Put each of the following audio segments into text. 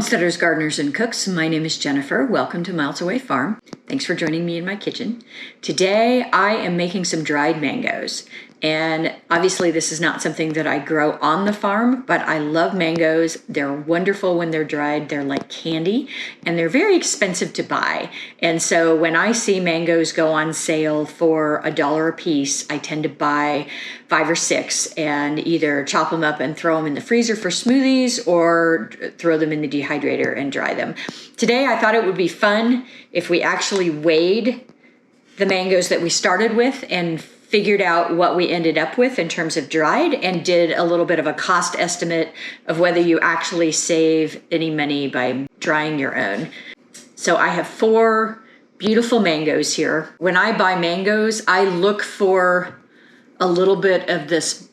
Homesteaders, gardeners, and cooks, my name is Jennifer. Welcome to Miles Away Farm. Thanks for joining me in my kitchen. Today I am making some dried mangoes. And obviously this is not something that I grow on the farm, but I love mangoes. They're wonderful when they're dried. They're like candy and they're very expensive to buy. And so when I see mangoes go on sale for $1 a piece, I tend to buy 5 or 6 and either chop them up and throw them in the freezer for smoothies or throw them in the dehydrator and dry them. Today I thought it would be fun if we actually weighed the mangoes that we started with and figured out what we ended up with in terms of dried and did a little bit of a cost estimate of whether you actually save any money by drying your own. So I have 4 beautiful mangoes here. When I buy mangoes, I look for a little bit of this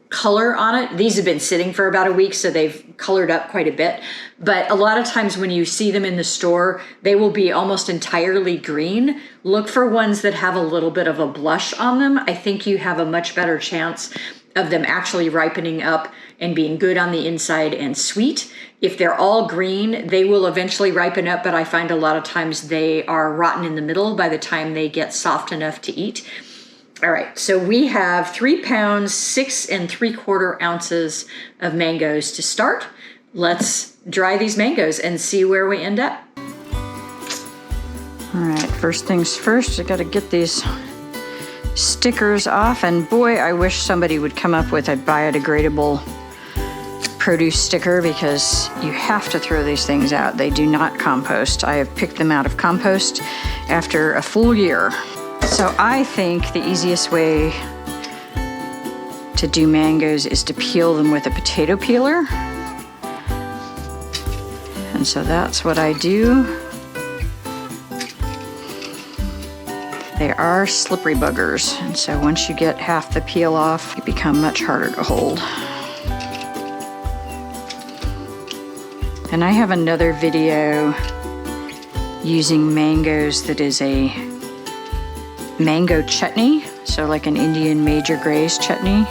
color on it. These have been sitting for about a week, so they've colored up quite a bit. But a lot of times when you see them in the store, they will be almost entirely green. Look for ones that have a little bit of a blush on them. I think you have a much better chance of them actually ripening up and being good on the inside and sweet. If they're all green, they will eventually ripen up, but I find a lot of times they are rotten in the middle by the time they get soft enough to eat. All right, so we have 3 pounds, 6 3/4 ounces of mangoes to start. Let's dry these mangoes and see where we end up. All right, first things first, I gotta get these stickers off, and boy, I wish somebody would come up with a biodegradable produce sticker because you have to throw these things out. They do not compost. I have picked them out of compost after a full year. So I think the easiest way to do mangoes is to peel them with a potato peeler. And so that's what I do. They are slippery buggers, and so once you get half the peel off, they become much harder to hold. And I have another video using mangoes that is a mango chutney, so like an Indian Major Graze chutney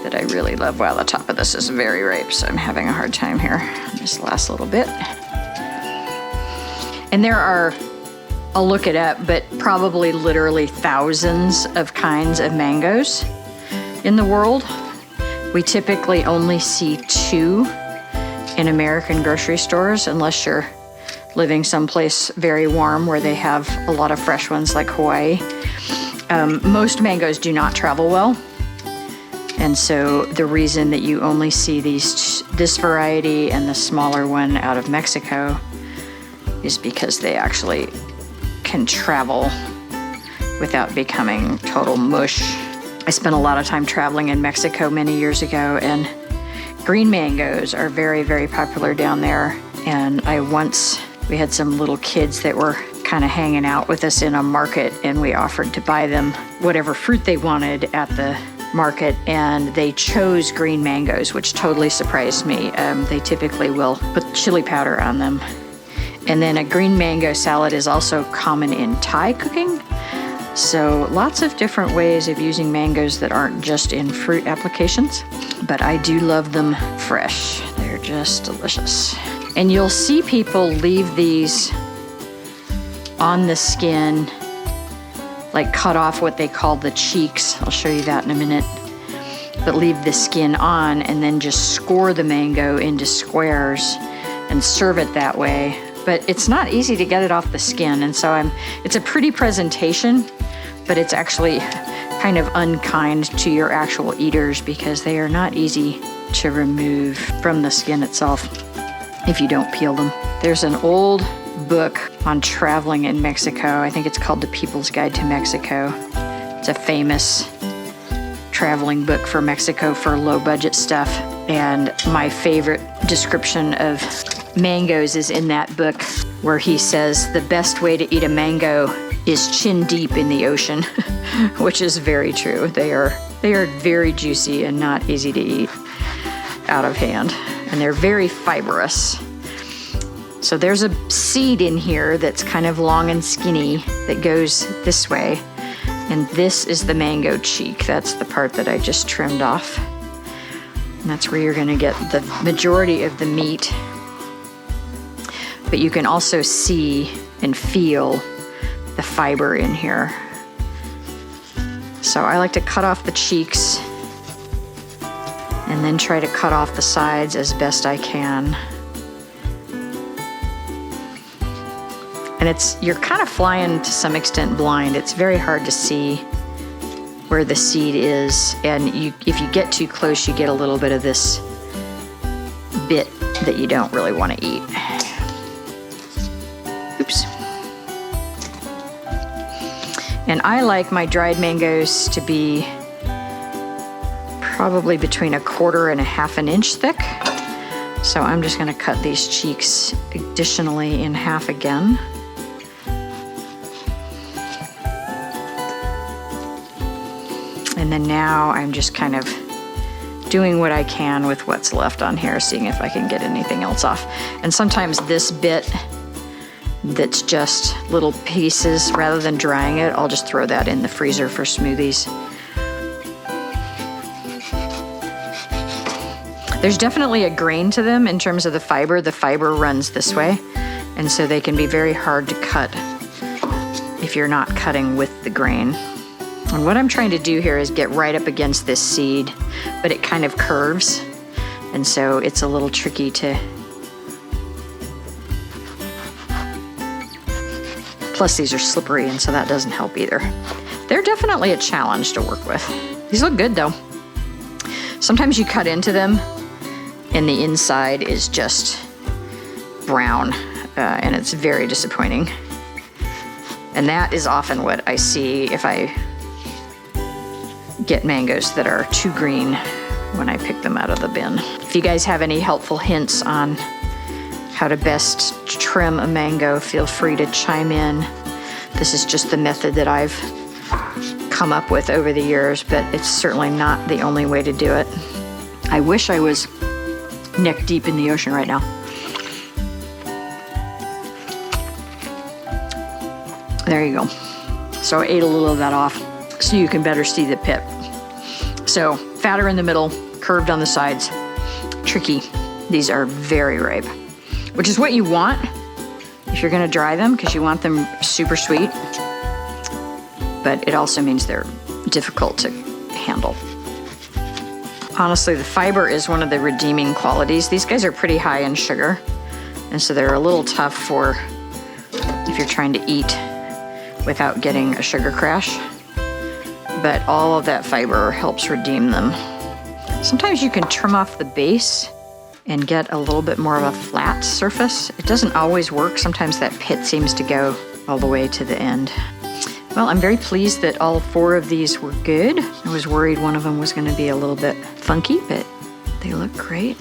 that I really love. Wow, the top of this is very ripe, so I'm having a hard time here. This last little bit. And there are, I'll look it up, but probably literally thousands of kinds of mangoes in the world. We typically only see 2 in American grocery stores, unless you're living someplace very warm where they have a lot of fresh ones like Hawaii. Most mangoes do not travel well. And so the reason that you only see this variety and the smaller one out of Mexico is because they actually can travel without becoming total mush. I spent a lot of time traveling in Mexico many years ago, and green mangoes are very, very popular down there. And we had some little kids that were kind of hanging out with us in a market, and we offered to buy them whatever fruit they wanted at the market, and they chose green mangoes, which totally surprised me. They typically will put chili powder on them. And then a green mango salad is also common in Thai cooking. So lots of different ways of using mangoes that aren't just in fruit applications, but I do love them fresh. They're just delicious. And you'll see people leave these on the skin, like cut off what they call the cheeks. I'll show you that in a minute. But leave the skin on and then just score the mango into squares and serve it that way. But it's not easy to get it off the skin. And so it's a pretty presentation, but it's actually kind of unkind to your actual eaters because they are not easy to remove from the skin itself if you don't peel them. There's an old book on traveling in Mexico. I think it's called The People's Guide to Mexico. It's a famous traveling book for Mexico for low budget stuff. And my favorite description of mangoes is in that book, where he says the best way to eat a mango is chin deep in the ocean, which is very true. They are very juicy and not easy to eat out of hand. And they're very fibrous. So there's a seed in here that's kind of long and skinny that goes this way. And this is the mango cheek. That's the part that I just trimmed off. And that's where you're gonna get the majority of the meat but you can also see and feel the fiber in here. So I like to cut off the cheeks and then try to cut off the sides as best I can. And you're kind of flying to some extent blind. It's very hard to see where the seed is, and if you get too close, you get a little bit of this bit that you don't really want to eat. Oops. And I like my dried mangoes to be probably between 1/4 and 1/2 inch thick. So I'm just going to cut these cheeks additionally in half again. And then now I'm just kind of doing what I can with what's left on here, seeing if I can get anything else off. And sometimes this bit that's just little pieces, rather than drying it, I'll just throw that in the freezer for smoothies. There's definitely a grain to them in terms of the fiber. The fiber runs this way, and so they can be very hard to cut if you're not cutting with the grain. And what I'm trying to do here is get right up against this seed, but it kind of curves, and so it's a little tricky to... Plus these are slippery, and so that doesn't help either. They're definitely a challenge to work with. These look good though. Sometimes you cut into them and the inside is just brown, and it's very disappointing. And that is often what I see if I get mangoes that are too green when I pick them out of the bin. If you guys have any helpful hints on how to best trim a mango, feel free to chime in. This is just the method that I've come up with over the years, but it's certainly not the only way to do it. I wish I was neck deep in the ocean right now. There you go. So I ate a little of that off so you can better see the pit. So fatter in the middle, curved on the sides, tricky. These are very ripe, which is what you want if you're gonna dry them, because you want them super sweet, but it also means they're difficult to handle. Honestly, the fiber is one of the redeeming qualities. These guys are pretty high in sugar, and so they're a little tough for if you're trying to eat without getting a sugar crash. But all of that fiber helps redeem them. Sometimes you can trim off the base and get a little bit more of a flat surface. It doesn't always work. Sometimes that pit seems to go all the way to the end. Well, I'm very pleased that all 4 of these were good. I was worried one of them was gonna be a little bit funky, but they look great.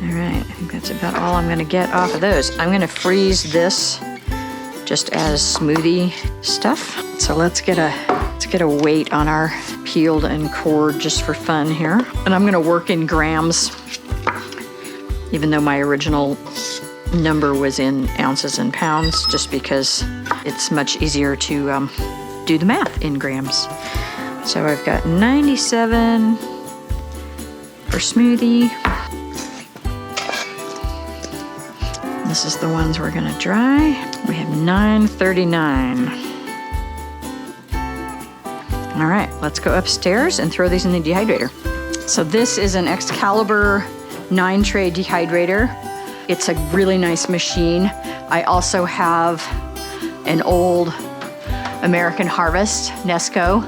All right, I think that's about all I'm gonna get off of those. I'm gonna freeze this just as smoothie stuff. So let's get a weight on our peeled and cored just for fun here. And I'm gonna work in grams, even though my original number was in ounces and pounds, just because it's much easier to do the math in grams. So I've got 97 for smoothie. This is the ones we're gonna dry. We have 939. All right, let's go upstairs and throw these in the dehydrator. So this is an Excalibur 9-tray dehydrator. It's a really nice machine. I also have an old American Harvest Nesco.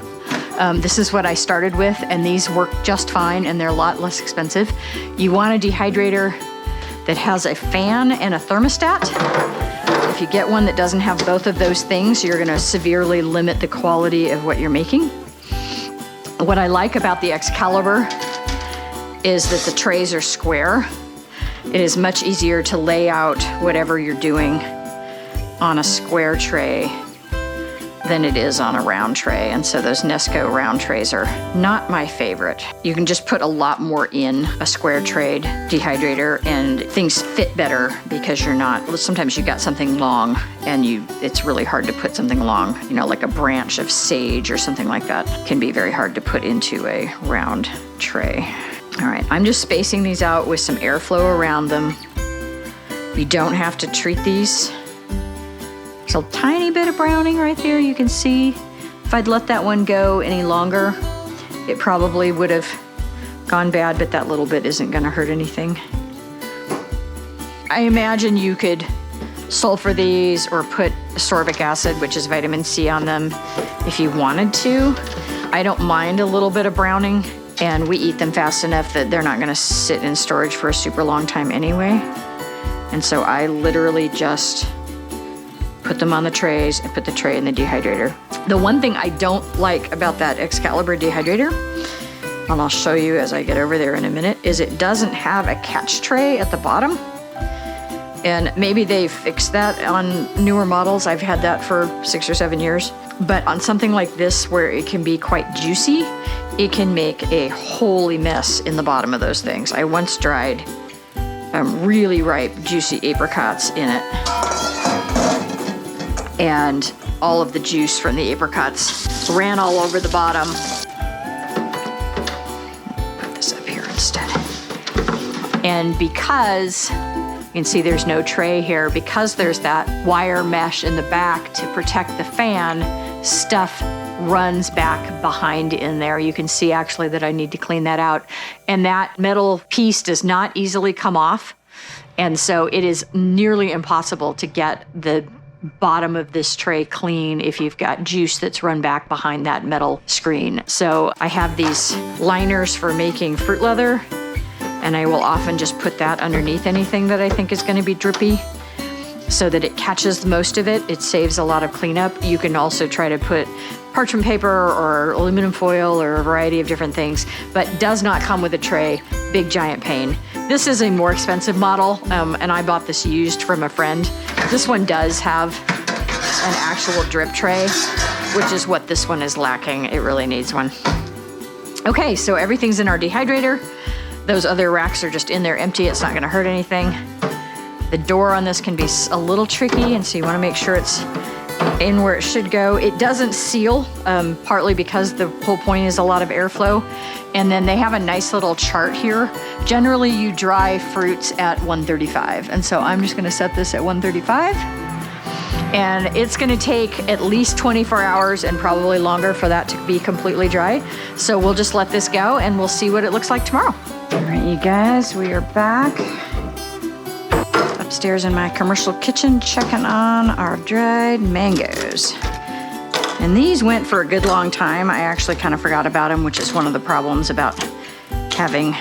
This is what I started with, and these work just fine, and they're a lot less expensive. You want a dehydrator that has a fan and a thermostat. If you get one that doesn't have both of those things, you're gonna severely limit the quality of what you're making. What I like about the Excalibur is that the trays are square. It is much easier to lay out whatever you're doing on a square tray than it is on a round tray. And so those Nesco round trays are not my favorite. You can just put a lot more in a square trayed dehydrator and things fit better because you're not, sometimes you got something long and it's really hard to put something long, you know, like a branch of sage or something like that can be very hard to put into a round tray. All right, I'm just spacing these out with some airflow around them You don't have to treat these. There's a tiny bit of browning right there, you can see. If I'd let that one go any longer, it probably would have gone bad, but that little bit isn't gonna hurt anything. I imagine you could sulfur these or put ascorbic acid, which is vitamin C, on them if you wanted to. I don't mind a little bit of browning, and we eat them fast enough that they're not gonna sit in storage for a super long time anyway. And so I literally just put them on the trays and put the tray in the dehydrator. The one thing I don't like about that Excalibur dehydrator, and I'll show you as I get over there in a minute, is it doesn't have a catch tray at the bottom. And maybe they fixed that on newer models. I've had that for 6 or 7 years. But on something like this where it can be quite juicy, it can make a holy mess in the bottom of those things. I once dried really ripe, juicy apricots in it. And all of the juice from the apricots ran all over the bottom. Put this up here instead. And because you can see there's no tray here, because there's that wire mesh in the back to protect the fan, stuff runs back behind in there. You can see actually that I need to clean that out. And that metal piece does not easily come off. And so it is nearly impossible to get the bottom of this tray clean if you've got juice that's run back behind that metal screen. So I have these liners for making fruit leather, and I will often just put that underneath anything that I think is going to be drippy so that it catches most of it. It saves a lot of cleanup. You can also try to put parchment paper or aluminum foil or a variety of different things, but does not come with a tray. Big giant pain. This is a more expensive model, and I bought this used from a friend. This one does have an actual drip tray, which is what this one is lacking. It really needs one. Okay, so everything's in our dehydrator. Those other racks are just in there empty. It's not gonna hurt anything. The door on this can be a little tricky, and so you wanna make sure it's in where it should go. It doesn't seal, partly because the whole point is a lot of airflow. And then they have a nice little chart here. Generally, you dry fruits at 135. And so I'm just gonna set this at 135. And it's gonna take at least 24 hours and probably longer for that to be completely dry. So we'll just let this go and we'll see what it looks like tomorrow. All right, you guys, we are back upstairs in my commercial kitchen checking on our dried mangoes. And these went for a good long time. I actually kind of forgot about them, which is one of the problems about having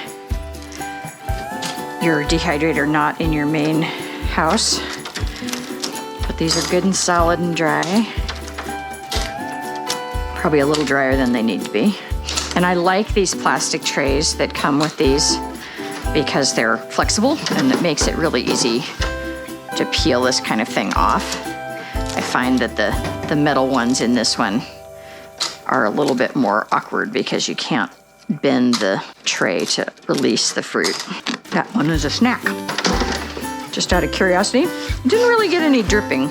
your dehydrator not in your main house. But these are good and solid and dry. Probably a little drier than they need to be. And I like these plastic trays that come with these because they're flexible and it makes it really easy to peel this kind of thing off. I find that the metal ones in this one are a little bit more awkward because you can't bend the tray to release the fruit. That one is a snack. Just out of curiosity. Didn't really get any dripping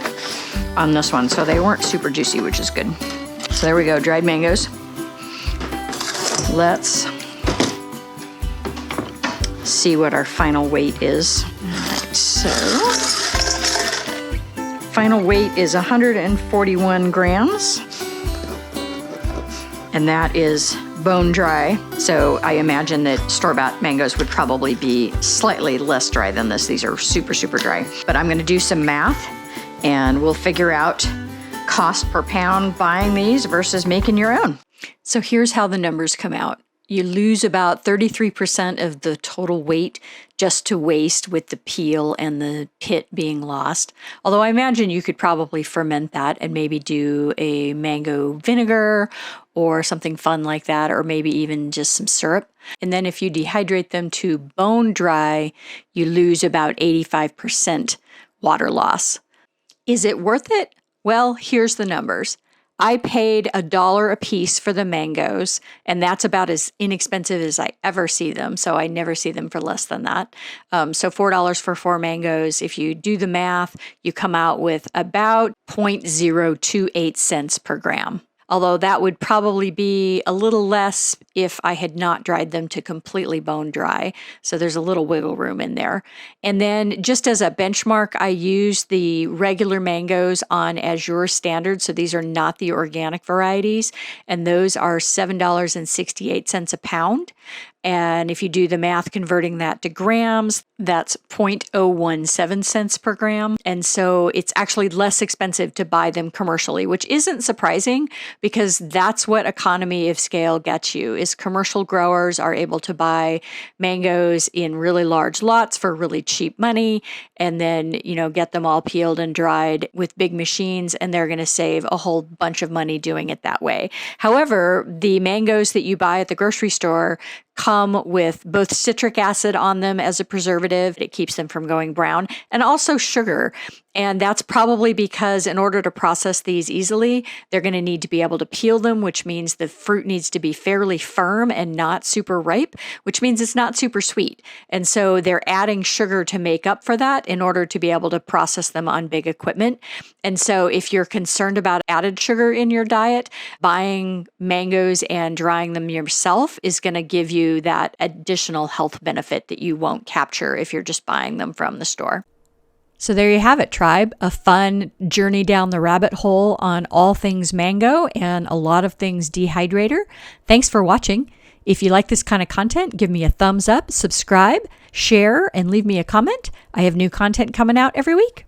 on this one, so they weren't super juicy, which is good. So there we go, dried mangoes. Let's see what our final weight is. All right, so final weight is 141 grams. And that is bone dry. So I imagine that store-bought mangoes would probably be slightly less dry than this. These are super, super dry. But I'm gonna do some math and we'll figure out cost per pound buying these versus making your own. So here's how the numbers come out. You lose about 33% of the total weight just to waste with the peel and the pit being lost. Although I imagine you could probably ferment that and maybe do a mango vinegar or something fun like that, or maybe even just some syrup. And then if you dehydrate them to bone dry, you lose about 85% water loss. Is it worth it? Well, here's the numbers. I paid $1 a piece for the mangoes, and that's about as inexpensive as I ever see them. So I never see them for less than that. So $4 for 4 mangoes. If you do the math, you come out with about 0.028 cents per gram. although that would probably be a little less if I had not dried them to completely bone dry. So there's a little wiggle room in there. And then just as a benchmark, I use the regular mangoes on Azure standard. So these are not the organic varieties, and those are $7.68 a pound. And if you do the math converting that to grams, that's 0.017 cents per gram. And so it's actually less expensive to buy them commercially, which isn't surprising because that's what economy of scale gets you, is commercial growers are able to buy mangoes in really large lots for really cheap money and then, get them all peeled and dried with big machines, and they're going to save a whole bunch of money doing it that way. However, the mangoes that you buy at the grocery store come with both citric acid on them as a preservative. It keeps them from going brown, and also sugar. And that's probably because in order to process these easily, they're going to need to be able to peel them, which means the fruit needs to be fairly firm and not super ripe, which means it's not super sweet. And so they're adding sugar to make up for that in order to be able to process them on big equipment. And so if you're concerned about added sugar in your diet, buying mangoes and drying them yourself is going to give you that additional health benefit that you won't capture if you're just buying them from the store. So there you have it, tribe. A fun journey down the rabbit hole on all things mango and a lot of things dehydrator. Thanks for watching. If you like this kind of content, give me a thumbs up, subscribe, share, and leave me a comment. I have new content coming out every week.